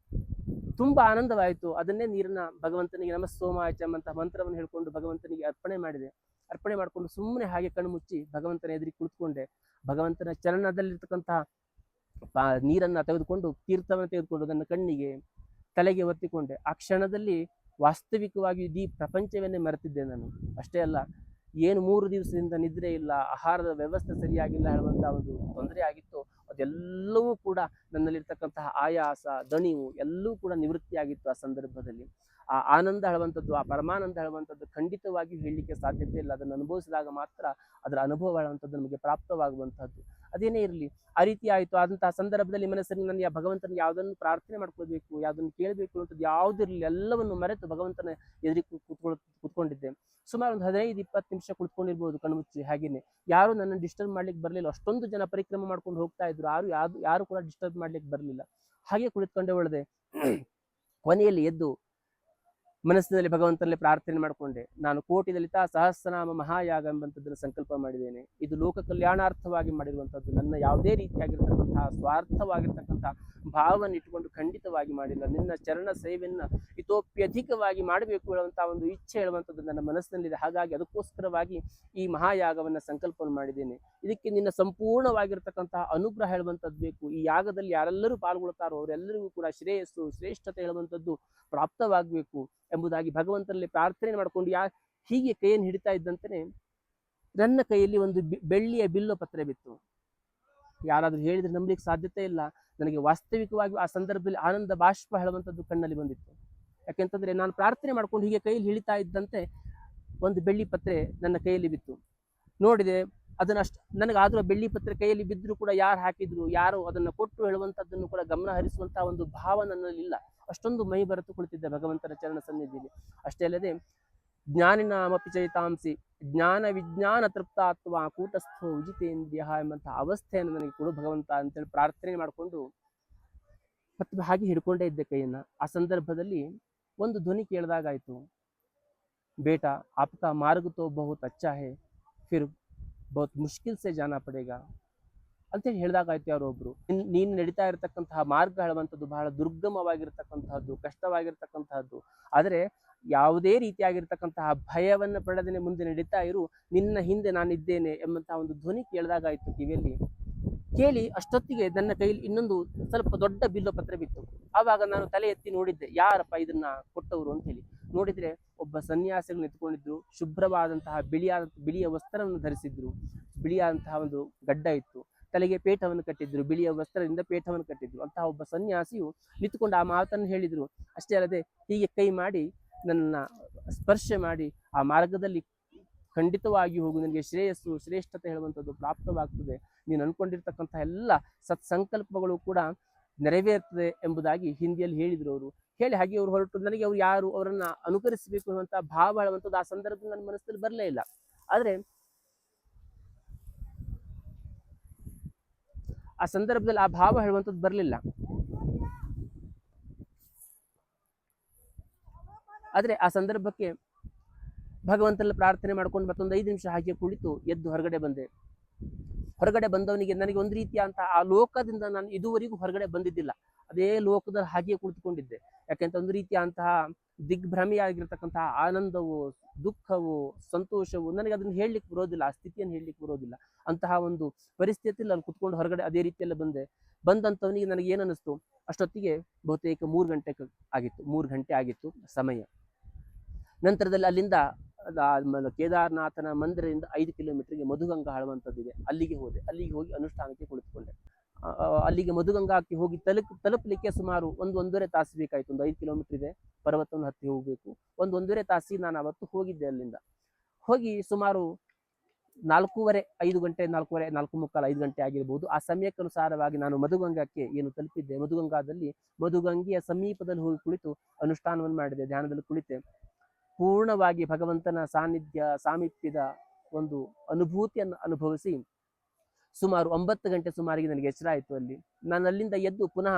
ತುಂಬಾ ಆನಂದವಾಯಿತು. ಅದನ್ನೇ ನೀರನ್ನ ಭಗವಂತನಿಗೆ ನಮಃ ಸೋಮಾಯಚಂ ಅಂತ ಮಂತ್ರವನ್ನು ಹೇಳ್ಕೊಂಡು ಭಗವಂತನಿಗೆ ಅರ್ಪಣೆ ಮಾಡಿದೆ. ಅರ್ಪಣೆ ಮಾಡ್ಕೊಂಡು ಸುಮ್ಮನೆ ಹಾಗೆ ಕಣ್ಣು ಮುಚ್ಚಿ ಭಗವಂತನ ಎದುರಿಗೆ ಕುಳಿತುಕೊಂಡೆ. ಭಗವಂತನ ಚರಣದಲ್ಲಿರ್ತಕ್ಕಂತಹ ನೀರನ್ನ ತೆಗೆದುಕೊಂಡು, ತೀರ್ಥವನ್ನು ತೆಗೆದುಕೊಂಡು ನನ್ನ ಕಣ್ಣಿಗೆ ತಲೆಗೆ ಒತ್ತಿಕೊಂಡೆ. ಆ ಕ್ಷಣದಲ್ಲಿ ವಾಸ್ತವಿಕವಾಗಿ ಇಡೀ ಪ್ರಪಂಚವನ್ನೇ ಮರೆತಿದ್ದೆ ನಾನು. ಅಷ್ಟೇ ಅಲ್ಲ, ಏನು 3 ದಿವಸದಿಂದ ನಿದ್ರೆ ಇಲ್ಲ, ಆಹಾರದ ವ್ಯವಸ್ಥೆ ಸರಿಯಾಗಿಲ್ಲ ಹೇಳುವಂತಹ ಒಂದು ತೊಂದರೆ ಆಗಿತ್ತು, ಅದೆಲ್ಲವೂ ಕೂಡ ನನ್ನಲ್ಲಿರ್ತಕ್ಕಂತಹ ಆಯಾಸ, ದಣಿವು ಎಲ್ಲವೂ ಕೂಡ ನಿವೃತ್ತಿಯಾಗಿತ್ತು ಆ ಸಂದರ್ಭದಲ್ಲಿ. ಆ ಆನಂದ ಹೇಳುವಂಥದ್ದು, ಆ ಪರಮಾನಂದ ಹೇಳುವಂಥದ್ದು ಖಂಡಿತವಾಗಿಯೂ ಹೇಳಲಿಕ್ಕೆ ಸಾಧ್ಯತೆ ಇಲ್ಲ. ಅದನ್ನು ಅನುಭವಿಸಿದಾಗ ಮಾತ್ರ ಅದರ ಅನುಭವ ಹೇಳುವಂಥದ್ದು ನಮಗೆ ಪ್ರಾಪ್ತವಾಗುವಂತಹದ್ದು. ಅದೇನೇ ಇರಲಿ, ಆ ರೀತಿ ಆಯಿತು. ಆದಂತಹ ಸಂದರ್ಭದಲ್ಲಿ ಮನಸ್ಸಲ್ಲಿ ನನ್ನ ಭಗವಂತನ ಯಾವುದನ್ನು ಪ್ರಾರ್ಥನೆ ಮಾಡ್ಕೊಳ್ಬೇಕು, ಯಾವುದನ್ನು ಕೇಳಬೇಕು ಅಂತದ್ದು ಯಾವುದಿರಲಿ, ಎಲ್ಲವನ್ನು ಮರೆತು ಭಗವಂತನ ಎದುರಿಗೆ ಕೂತ್ಕೊಂಡಿದ್ದೆ. ಸುಮಾರು ಒಂದು 15-20 ನಿಮಿಷ ಕುಳಿತುಕೊಂಡಿರ್ಬೋದು ಕಣ್ಮುಚ್ಚಿ. ಹಾಗೇನೆ ಯಾರು ನನ್ನ ಡಿಸ್ಟರ್ಬ್ ಮಾಡ್ಲಿಕ್ಕೆ ಬರಲಿಲ್ಲ. ಅಷ್ಟೊಂದು ಜನ ಪರಿಕ್ರಮ ಮಾಡ್ಕೊಂಡು ಹೋಗ್ತಾ ಇದ್ರು, ಯಾರು ಕೂಡ ಡಿಸ್ಟರ್ಬ್ ಮಾಡ್ಲಿಕ್ಕೆ ಬರಲಿಲ್ಲ. ಹಾಗೆ ಕುಳಿತುಕೊಂಡೇ ಉಳಿದೆ. ಕೊನೆಯಲ್ಲಿ ಎದ್ದು ಮನಸ್ಸಿನಲ್ಲಿ ಭಗವಂತನಲ್ಲಿ ಪ್ರಾರ್ಥನೆ ಮಾಡಿಕೊಂಡೆ. ನಾನು ಕೋಟಿ ಲಲಿತ ಸಹಸ್ರನಾಮ ಮಹಾಯಾಗ ಎಂಬಂಥದ್ದನ್ನು ಸಂಕಲ್ಪ ಮಾಡಿದ್ದೇನೆ. ಇದು ಲೋಕ ಕಲ್ಯಾಣಾರ್ಥವಾಗಿ ಮಾಡಿರುವಂಥದ್ದು. ನನ್ನ ಯಾವುದೇ ರೀತಿಯಾಗಿರ್ತಕ್ಕಂತಹ ಸ್ವಾರ್ಥವಾಗಿರ್ತಕ್ಕಂತಹ ಭಾವವನ್ನು ಇಟ್ಟುಕೊಂಡು ಖಂಡಿತವಾಗಿ ಮಾಡಿಲ್ಲ. ನಿನ್ನ ಚರಣ ಸೇವೆಯನ್ನು ಇತೋಪ್ಯಧಿಕವಾಗಿ ಮಾಡಬೇಕು ಹೇಳುವಂತಹ ಒಂದು ಇಚ್ಛೆ ಹೇಳುವಂಥದ್ದು ನನ್ನ ಮನಸ್ಸಿನಲ್ಲಿದೆ. ಹಾಗಾಗಿ ಅದಕ್ಕೋಸ್ಕರವಾಗಿ ಈ ಮಹಾಯಾಗವನ್ನು ಸಂಕಲ್ಪವನ್ನು ಮಾಡಿದ್ದೇನೆ. ಇದಕ್ಕೆ ನಿನ್ನ ಸಂಪೂರ್ಣವಾಗಿರ್ತಕ್ಕಂತಹ ಅನುಗ್ರಹ ಹೇಳುವಂಥದ್ದು ಬೇಕು. ಈ ಯಾಗದಲ್ಲಿ ಯಾರೆಲ್ಲರೂ ಪಾಲ್ಗೊಳ್ತಾರೋ ಅವರೆಲ್ಲರಿಗೂ ಕೂಡ ಶ್ರೇಯಸ್ಸು ಶ್ರೇಷ್ಠತೆ ಹೇಳುವಂಥದ್ದು ಪ್ರಾಪ್ತವಾಗಬೇಕು ಎಂಬುದಾಗಿ ಭಗವಂತನಲ್ಲಿ ಪ್ರಾರ್ಥನೆ ಮಾಡಿಕೊಂಡು ಹೀಗೆ ಕೈಯನ್ನು ಹಿಡಿತಾ ಇದ್ದಂತೆ ನನ್ನ ಕೈಯಲ್ಲಿ ಒಂದು ಬೆಳ್ಳಿಯ ಬಿಲ್ವ ಪತ್ರೆ ಬಿತ್ತು. ಯಾರಾದ್ರೂ ಹೇಳಿದ್ರೆ ನಂಬಲಿಕ್ಕೆ ಸಾಧ್ಯತೆ ಇಲ್ಲ. ನನಗೆ ವಾಸ್ತವಿಕವಾಗಿ ಆ ಸಂದರ್ಭದಲ್ಲಿ ಆನಂದ ಬಾಷ್ಪ ಹೇಳುವಂಥದ್ದು ಕಣ್ಣಲ್ಲಿ ಬಂದಿತ್ತು. ಯಾಕೆಂತಂದ್ರೆ ನಾನು ಪ್ರಾರ್ಥನೆ ಮಾಡ್ಕೊಂಡು ಹೀಗೆ ಕೈಯಲ್ಲಿ ಹಿಡಿತಾ ಇದ್ದಂತೆ ಒಂದು ಬೆಳ್ಳಿ ಪತ್ರೆ ನನ್ನ ಕೈಯಲ್ಲಿ ಬಿತ್ತು. ನೋಡಿದೆ ಅದನ್ನಷ್ಟು ನನಗಾದ್ರೂ ಬೆಳ್ಳಿ ಪತ್ರೆ ಕೈಯಲ್ಲಿ ಬಿದ್ದರೂ ಕೂಡ ಯಾರು ಹಾಕಿದ್ರು, ಯಾರು ಅದನ್ನು ಕೊಟ್ಟು ಹೇಳುವಂಥದ್ದನ್ನು ಕೂಡ ಗಮನ ಹರಿಸುವಂತಹ ಒಂದು ಭಾವ ನನ್ನಲ್ಲಿಲ್ಲ. ಅಷ್ಟೊಂದು ಮೈ ಬರೆತು ಕುಳಿತಿದ್ದೆ ಭಗವಂತನ ಚರಣ ಸನ್ನಿಧಿಯಲ್ಲಿ. ಅಷ್ಟೇ ಅಲ್ಲದೆ ಜ್ಞಾನಿನಾಮಪಿ ಚೈತಾಂಸಿ ಜ್ಞಾನ ವಿಜ್ಞಾನ ತೃಪ್ತಾತ್ವ ಕೂಟಸ್ಥೋ ವಿಜಿತೇಂದ್ರಿಯ ಎಂಬಂತಹ ಅವಸ್ಥೆಯನ್ನು ನನಗೆ ಕೊಡು ಭಗವಂತ ಅಂತೇಳಿ ಪ್ರಾರ್ಥನೆ ಮಾಡಿಕೊಂಡು ಮತ್ತೆ ಹಾಗೆ ಹಿಡ್ಕೊಂಡೇ ಇದ್ದೆ ಕೈಯನ್ನ. ಆ ಸಂದರ್ಭದಲ್ಲಿ ಒಂದು ಧ್ವನಿ ಕೇಳಿದಾಗಾಯ್ತು, ಬೇಟಾ ಆಪ್ಕಾ ಮಾರ್ಗ ತೋ ಬಹುತ್ ಅಚ್ಚಾ ಹೇ ಫಿರ್ ಬಹುತ್ ಮುಷ್ಕಿಲ್ ಸೆ ಜಾನಾ ಪಡೇಗಾ ಅಂತೇಳಿ ಹೇಳಿದಾಗಾಯ್ತು ಯಾರೋ ಒಬ್ರು. ನೀನು ನಡೀತಾ ಇರತಕ್ಕಂತಹ ಮಾರ್ಗ ಹೇಳುವಂಥದ್ದು ಬಹಳ ದುರ್ಗಮವಾಗಿರ್ತಕ್ಕಂತಹದ್ದು, ಕಷ್ಟವಾಗಿರ್ತಕ್ಕಂತಹದ್ದು. ಆದರೆ ಯಾವುದೇ ರೀತಿಯಾಗಿರ್ತಕ್ಕಂತಹ ಭಯವನ್ನು ಪಡೆದೇ ಮುಂದೆ ನಡೀತಾ ಇರು, ನಿನ್ನ ಹಿಂದೆ ನಾನಿದ್ದೇನೆ ಎಂಬಂತಹ ಒಂದು ಧ್ವನಿ ಕೇಳಿದಾಗಾಯ್ತು ಕಿವಿಯಲ್ಲಿ. ಕೇಳಿ ಅಷ್ಟೊತ್ತಿಗೆ ನನ್ನ ಕೈಯಲ್ಲಿ ಇನ್ನೊಂದು ಸ್ವಲ್ಪ ದೊಡ್ಡ ಬಿಲ್ವ ಪತ್ರ ಬಿತ್ತು. ಆವಾಗ ನಾನು ತಲೆ ಎತ್ತಿ ನೋಡಿದ್ದೆ, ಯಾರಪ್ಪ ಇದನ್ನ ಕೊಟ್ಟವರು ಅಂತ ಹೇಳಿ. ನೋಡಿದ್ರೆ ಒಬ್ಬ ಸನ್ಯಾಸಿಗಳು ನಿಂತ್ಕೊಂಡಿದ್ರು. ಶುಭ್ರವಾದಂತಹ ಬಿಳಿಯ ವಸ್ತ್ರವನ್ನು ಧರಿಸಿದ್ರು. ಬಿಳಿಯಾದಂತಹ ಒಂದು ಗಡ್ಡ ಇತ್ತು. ತಲೆಗೆ ಪೇಟವನ್ನು ಕಟ್ಟಿದ್ರು. ಬಿಳಿಯ ವಸ್ತ್ರದಿಂದ ಪೇಟವನ್ನು ಕಟ್ಟಿದ್ರು. ಅಂತಹ ಒಬ್ಬ ಸನ್ಯಾಸಿಯು ನಿಂತುಕೊಂಡು ಆ ಮಾತನ್ನು ಹೇಳಿದ್ರು. ಅಷ್ಟೇ ಅಲ್ಲದೆ ಹೀಗೆ ಕೈ ಮಾಡಿ ನನ್ನ ಸ್ಪರ್ಶ ಮಾಡಿ ಆ ಮಾರ್ಗದಲ್ಲಿ ಖಂಡಿತವಾಗಿ ಹೋಗು, ನಿನಗೆ ಶ್ರೇಯಸ್ಸು ಶ್ರೇಷ್ಠತೆ ಹೇಳುವಂಥದ್ದು ಪ್ರಾಪ್ತವಾಗ್ತದೆ. ನೀನು ಅನ್ಕೊಂಡಿರ್ತಕ್ಕಂಥ ಎಲ್ಲ ಸತ್ಸಂಕಲ್ಪಗಳು ಕೂಡ ನೆರವೇರ್ತದೆ ಎಂಬುದಾಗಿ ಹಿಂದಿಯಲ್ಲಿ ಹೇಳಿದ್ರು ಅವರು. ಹೇಳಿ ಹಾಗೆ ಅವರು ಹೊರಟು ನನಗೆ ಅವ್ರು ಯಾರು, ಅವರನ್ನ ಅನುಕರಿಸಬೇಕು ಅನ್ನುವಂಥ ಭಾವ ಹೇಳುವಂಥದ್ದು ಆ ಸಂದರ್ಭದಲ್ಲಿ ನನ್ನ ಮನಸ್ಸಲ್ಲಿ ಬರಲೇ ಇಲ್ಲ. ಆದರೆ ಆ ಸಂದರ್ಭದಲ್ಲಿ ಆ ಭಾವ ಹೇಳುವಂಥದ್ದು ಬರಲಿಲ್ಲ. ಆದರೆ ಆ ಸಂದರ್ಭಕ್ಕೆ ಭಗವಂತನಲ್ಲಿ ಪ್ರಾರ್ಥನೆ ಮಾಡ್ಕೊಂಡು ಮತ್ತೊಂದು 5 ನಿಮಿಷ ಹಾಗೆ ಕುಳಿತು ಎದ್ದು ಹೊರಗಡೆ ಬಂದೆ. ಹೊರಗಡೆ ಬಂದವನಿಗೆ ನನಗೆ ಒಂದು ರೀತಿಯ ಅಂತ ಆ ಲೋಕದಿಂದ ನಾನು ಇದುವರೆಗೂ ಹೊರಗಡೆ ಬಂದಿದ್ದಿಲ್ಲ. ಅದೇ ಲೋಕದಲ್ಲಿ ಹಾಗೆ ಕುಳಿತುಕೊಂಡಿದ್ದೆ. ಯಾಕೆಂತ ಒಂದು ರೀತಿಯ ಅಂತಹ ದಿಗ್ಭ್ರಮೆಯಾಗಿರ್ತಕ್ಕಂತಹ ಆನಂದವು, ದುಃಖವು, ಸಂತೋಷವು ನನಗೆ ಅದನ್ನು ಹೇಳಲಿಕ್ಕೆ ಬರೋದಿಲ್ಲ. ಆ ಸ್ಥಿತಿಯನ್ನು ಹೇಳಲಿಕ್ಕೆ ಬರೋದಿಲ್ಲ. ಅಂತಹ ಒಂದು ಪರಿಸ್ಥಿತಿಯಲ್ಲಿ ನಾನು ಕುತ್ಕೊಂಡು ಹೊರಗಡೆ ಅದೇ ರೀತಿಯಲ್ಲ ಬಂದೆ. ಬಂದಂಥವನಿಗೆ ನನಗೆ ಏನು ಅನ್ನಿಸ್ತು, ಅಷ್ಟೊತ್ತಿಗೆ ಬಹುತೇಕ 3 ಗಂಟೆ ಆಗಿತ್ತು ಸಮಯ. ನಂತರದಲ್ಲಿ ಅಲ್ಲಿಂದ ಕೇದಾರನಾಥನ ಮಂದಿರದಿಂದ 5 ಕಿಲೋಮೀಟರ್ಗೆ ಮಧುಗಂಗಾ ಹೇಳುವಂಥದ್ದಿದೆ. ಅಲ್ಲಿಗೆ ಹೋದೆ. ಅಲ್ಲಿಗೆ ಹೋಗಿ ಅನುಷ್ಠಾನಕ್ಕೆ ಕುಳಿತುಕೊಂಡೆ. ಅಲ್ಲಿಗೆ ಮಧುಗಂಗಾಕ್ಕೆ ಹೋಗಿ ತಲುಪಲಿಕ್ಕೆ ಸುಮಾರು 1-1.5 ತಾಸು ಬೇಕಾಯ್ತು. ಒಂದು 5 ಕಿಲೋಮೀಟರ್ ಇದೆ, ಪರ್ವತವನ್ನು ಹತ್ತಿ ಹೋಗಬೇಕು. 1-1.5 ತಾಸಿಗೆ ನಾನು ಅವತ್ತು ಹೋಗಿದ್ದೆ. ಅಲ್ಲಿಂದ ಹೋಗಿ ಸುಮಾರು 4:15, 5 ಗಂಟೆ, 4:15, 4:45, 5 ಗಂಟೆ ಆಗಿರ್ಬೋದು. ಆ ಸಮಯಕ್ಕನುಸಾರವಾಗಿ ನಾನು ಮಧುಗಂಗಾಕ್ಕೆ ಏನು ತಲುಪಿದ್ದೆ. ಮಧುಗಂಗಾದಲ್ಲಿ ಮಧುಗಂಗೆಯ ಸಮೀಪದಲ್ಲಿ ಹೋಗಿ ಕುಳಿತು ಅನುಷ್ಠಾನವನ್ನು ಮಾಡಿದೆ. ಧ್ಯಾನದಲ್ಲಿ ಕುಳಿತೆ ಪೂರ್ಣವಾಗಿ ಭಗವಂತನ ಸಾನ್ನಿಧ್ಯ ಸಾಮೀಪ್ಯದ ಒಂದು ಅನುಭೂತಿಯನ್ನು ಅನುಭವಿಸಿ ಸುಮಾರು 9 ಗಂಟೆ ಸುಮಾರಿಗೆ ನನಗೆ ಎಚ್ಚರ ಆಯಿತು. ನಾನು ಅಲ್ಲಿಂದ ಎದ್ದು ಪುನಃ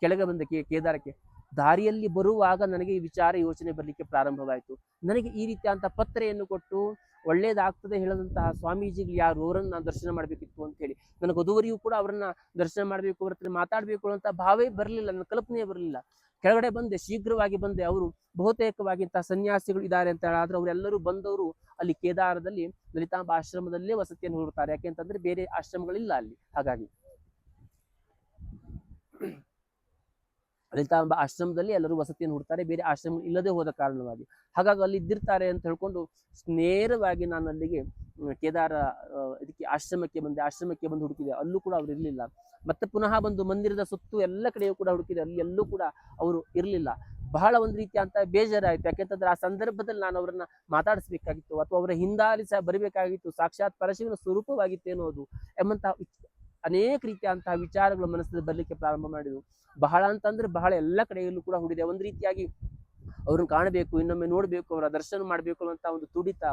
ಕೆಳಗೆ ಬಂದ ಕೇದಾರಕ್ಕೆ. ದಾರಿಯಲ್ಲಿ ಬರುವಾಗ ನನಗೆ ಈ ವಿಚಾರ ಯೋಚನೆ ಬರಲಿಕ್ಕೆ ಪ್ರಾರಂಭವಾಯಿತು. ನನಗೆ ಈ ರೀತಿಯಾದಂಥ ಪತ್ರೆಯನ್ನು ಕೊಟ್ಟು ಒಳ್ಳೇದಾಗ್ತದೆ ಹೇಳದಂತಹ ಸ್ವಾಮೀಜಿಗಳು ಯಾರು, ಅವರನ್ನು ನಾನು ದರ್ಶನ ಮಾಡಬೇಕಿತ್ತು ಅಂತ ಹೇಳಿ ನನಗೆ ಅದುವರೆಗೂ ಕೂಡ ಅವರನ್ನ ದರ್ಶನ ಮಾಡಬೇಕು, ಅವ್ರ ಹತ್ರ ಮಾತಾಡಬೇಕು ಅನ್ನೋಂಥ ಭಾವೇ ಬರಲಿಲ್ಲ, ನನ್ನ ಕಲ್ಪನೆ ಬರಲಿಲ್ಲ. ಕೆಳಗಡೆ ಬಂದೆ, ಶೀಘ್ರವಾಗಿ ಬಂದೆ. ಅವರು ಬಹುತೇಕವಾಗಿ ಇಂತಹ ಸನ್ಯಾಸಿಗಳು ಇದ್ದಾರೆ ಅಂತ ಹೇಳಿದ್ರೆ ಅವರೆಲ್ಲರೂ ಬಂದವರು ಅಲ್ಲಿ ಕೇದಾರದಲ್ಲಿ ಲಲಿತಾಂಬ ಆಶ್ರಮದಲ್ಲೇ ವಸತಿಯನ್ನು ಹುಡುಕ್ತಾರೆ. ಯಾಕೆಂತಂದ್ರೆ ಬೇರೆ ಆಶ್ರಮಗಳಿಲ್ಲ ಅಲ್ಲಿ. ಹಾಗಾಗಿ ಲಲಿತಾಂಬ ಆಶ್ರಮದಲ್ಲಿ ಎಲ್ಲರೂ ವಸತಿಯನ್ನು ಹುಡ್ತಾರೆ, ಬೇರೆ ಆಶ್ರಮ ಇಲ್ಲದೆ ಹೋದ ಕಾರಣವಾಗಿ. ಹಾಗಾಗಿ ಅಲ್ಲಿ ಇದ್ದಿರ್ತಾರೆ ಅಂತ ಹೇಳ್ಕೊಂಡು ನೇರವಾಗಿ ನಾನು ಅಲ್ಲಿಗೆ ಕೇದಾರ ಇದಕ್ಕೆ ಆಶ್ರಮಕ್ಕೆ ಬಂದು ಹುಡುಕಿದೆ. ಅಲ್ಲೂ ಕೂಡ ಅವ್ರು ಇರಲಿಲ್ಲ. ಮತ್ತೆ ಪುನಃ ಬಂದು ಮಂದಿರದ ಸುತ್ತು ಎಲ್ಲ ಕಡೆಯೂ ಕೂಡ ಹುಡುಕಿದೆ. ಅಲ್ಲಿ ಎಲ್ಲೂ ಕೂಡ ಅವರು ಇರಲಿಲ್ಲ. ಬಹಳ ಒಂದು ರೀತಿಯ ಅಂತ ಬೇಜಾರಾಯಿತು. ಯಾಕೆಂತಂದ್ರೆ ಆ ಸಂದರ್ಭದಲ್ಲಿ ನಾನು ಅವರನ್ನ ಮಾತಾಡಿಸ್ಬೇಕಾಗಿತ್ತು ಅಥವಾ ಅವರ ಹಿಂದಾಲಿ ಸಹ ಬರಬೇಕಾಗಿತ್ತು, ಸಾಕ್ಷಾತ್ ಪರಶಿವನ ಸ್ವರೂಪವಾಗಿತ್ತೇನೋ ಅದು ಎಂಬಂತಹ ಅನೇಕ ರೀತಿಯಂತಹ ವಿಚಾರಗಳು ಮನಸ್ಸಿನಲ್ಲಿ ಬರ್ಲಿಕ್ಕೆ ಪ್ರಾರಂಭ ಮಾಡಿದ್ವು. ಬಹಳ ಅಂತಂದ್ರೆ ಬಹಳ ಎಲ್ಲ ಕಡೆಯಲ್ಲೂ ಕೂಡ ಹುಡಿದೆ. ಒಂದು ರೀತಿಯಾಗಿ ಅವ್ರನ್ನ ಕಾಣಬೇಕು, ಇನ್ನೊಮ್ಮೆ ನೋಡ್ಬೇಕು, ಅವರ ದರ್ಶನ ಮಾಡ್ಬೇಕು ಅನ್ನುವಂತ ಒಂದು ತುಡಿತ,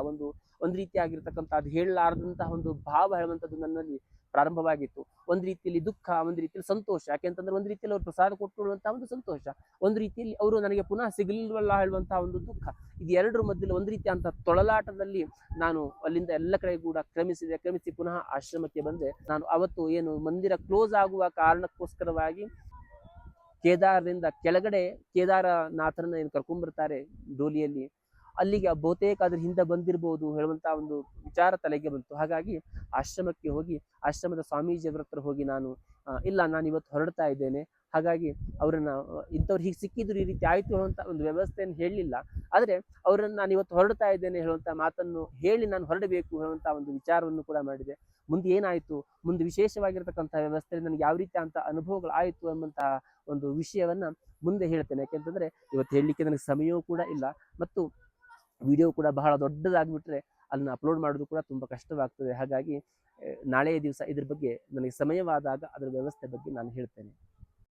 ಒಂದು ರೀತಿಯಾಗಿರ್ತಕ್ಕಂಥ ಅದು ಹೇಳಲಾರದಂತಹ ಒಂದು ಭಾವ ಹೇಳುವಂಥದ್ದು ನನ್ನಲ್ಲಿ ಪ್ರಾರಂಭವಾಗಿತ್ತು. ಒಂದು ರೀತಿಯಲ್ಲಿ ದುಃಖ, ಒಂದು ರೀತಿಯಲ್ಲಿ ಸಂತೋಷ. ಯಾಕೆಂತಂದ್ರೆ ಒಂದು ರೀತಿಯಲ್ಲಿ ಅವ್ರು ಪ್ರಸಾದ ಕೊಟ್ಟುಕೊಳ್ಳುವಂತಹ ಒಂದು ಸಂತೋಷ, ಒಂದು ರೀತಿಯಲ್ಲಿ ಅವರು ನನಗೆ ಪುನಃ ಸಿಗಲಿಲ್ವಲ್ಲ ಹೇಳುವಂತಹ ಒಂದು ದುಃಖ. ಇದು ಎರಡರ ಮಧ್ಯದಲ್ಲಿ ಒಂದು ರೀತಿಯಂತ ತೊಳಲಾಟದಲ್ಲಿ ನಾನು ಅಲ್ಲಿಂದ ಎಲ್ಲ ಕಡೆ ಕೂಡ ಕ್ರಮಿಸಿ ಪುನಃ ಆಶ್ರಮಕ್ಕೆ ಬಂದೆ. ನಾನು ಅವತ್ತು ಏನು ಮಂದಿರ ಕ್ಲೋಸ್ ಆಗುವ ಕಾರಣಕ್ಕೋಸ್ಕರವಾಗಿ ಕೇದಾರದಿಂದ ಕೆಳಗಡೆ ಕೇದಾರನಾಥರನ್ನ ಏನು ಕರ್ಕೊಂಡ್ಬರ್ತಾರೆ ಡೋಲಿಯಲ್ಲಿ, ಅಲ್ಲಿಗೆ ಬಹುತೇಕ ಅದ್ರ ಹಿಂದೆ ಬಂದಿರಬಹುದು ಹೇಳುವಂತ ಒಂದು ವಿಚಾರ ತಲೆಗೆ ಬಂತು. ಹಾಗಾಗಿ ಆಶ್ರಮಕ್ಕೆ ಹೋಗಿ ಆಶ್ರಮದ ಸ್ವಾಮೀಜಿಯವರ ಹತ್ರ ಹೋಗಿ ನಾನು ಇಲ್ಲ, ನಾನು ಇವತ್ತು ಹೊರಡ್ತಾ ಇದ್ದೇನೆ, ಹಾಗಾಗಿ ಅವರನ್ನ ಇಂಥವ್ರು ಹೀಗೆ ಸಿಕ್ಕಿದ್ರು, ಈ ರೀತಿ ಆಯ್ತು ಹೇಳುವಂತ ಒಂದು ವ್ಯವಸ್ಥೆಯನ್ನು ಹೇಳಲಿಲ್ಲ. ಆದರೆ ಅವರನ್ನು ನಾನು ಇವತ್ತು ಹೊರಡ್ತಾ ಇದ್ದೇನೆ ಹೇಳುವಂತ ಮಾತನ್ನು ಹೇಳಿ ನಾನು ಹೊರಡಬೇಕು ಹೇಳುವಂತ ಒಂದು ವಿಚಾರವನ್ನು ಕೂಡ ಮಾಡಿದೆ. ಮುಂದೆ ಏನಾಯಿತು, ಮುಂದೆ ವಿಶೇಷವಾಗಿರ್ತಕ್ಕಂಥ ವ್ಯವಸ್ಥೆಯಲ್ಲಿ ನನಗೆ ಯಾವ ರೀತಿ ಅಂತ ಅನುಭವಗಳು ಆಯಿತು ಎಂಬಂತಹ ಒಂದು ವಿಷಯವನ್ನ ಮುಂದೆ ಹೇಳ್ತೇನೆ. ಯಾಕೆಂತಂದ್ರೆ ಇವತ್ತು ಹೇಳಲಿಕ್ಕೆ ನನಗೆ ಸಮಯವೂ ಕೂಡ ಇಲ್ಲ, ಮತ್ತು ವಿಡಿಯೋ ಕೂಡ ಬಹಳ ದೊಡ್ಡದಾಗಿಬಿಟ್ರೆ ಅದನ್ನ ಅಪ್ಲೋಡ್ ಮಾಡೋದು ಕೂಡ ತುಂಬ ಕಷ್ಟವಾಗ್ತದೆ. ಹಾಗಾಗಿ ನಾಳೆಯ ದಿವಸ ಇದ್ರ ಬಗ್ಗೆ ನನಗೆ ಸಮಯವಾದಾಗ ಅದರ ವ್ಯವಸ್ಥೆ ಬಗ್ಗೆ ನಾನು ಹೇಳ್ತೇನೆ.